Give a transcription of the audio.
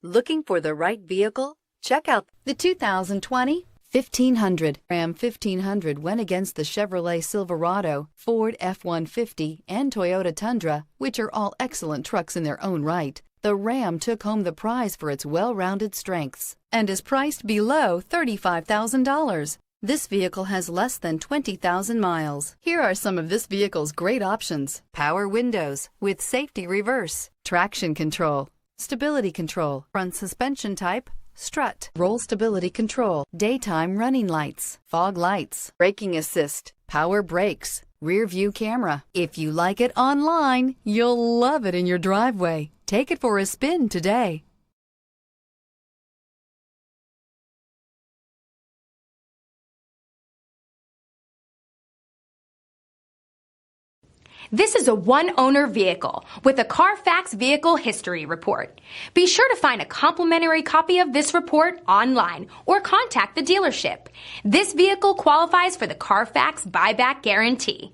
Looking for the right vehicle? Check out the 2020 1500. Ram 1500 went against the Chevrolet Silverado, Ford F-150, and Toyota Tundra, which are all excellent trucks in their own right. The Ram took home the prize for its well-rounded strengths and is priced below $35,000. This vehicle has less than 20,000 miles. Here are some of this vehicle's great options: power windows with safety reverse, traction control, stability control, front suspension type, strut, roll stability control, daytime running lights, fog lights, braking assist, power brakes, rear view camera. If you like it online, you'll love it in your driveway. Take it for a spin today. This is a one-owner vehicle with a Carfax Vehicle History Report. Be sure to find a complimentary copy of this report online or contact the dealership. This vehicle qualifies for the Carfax Buyback Guarantee.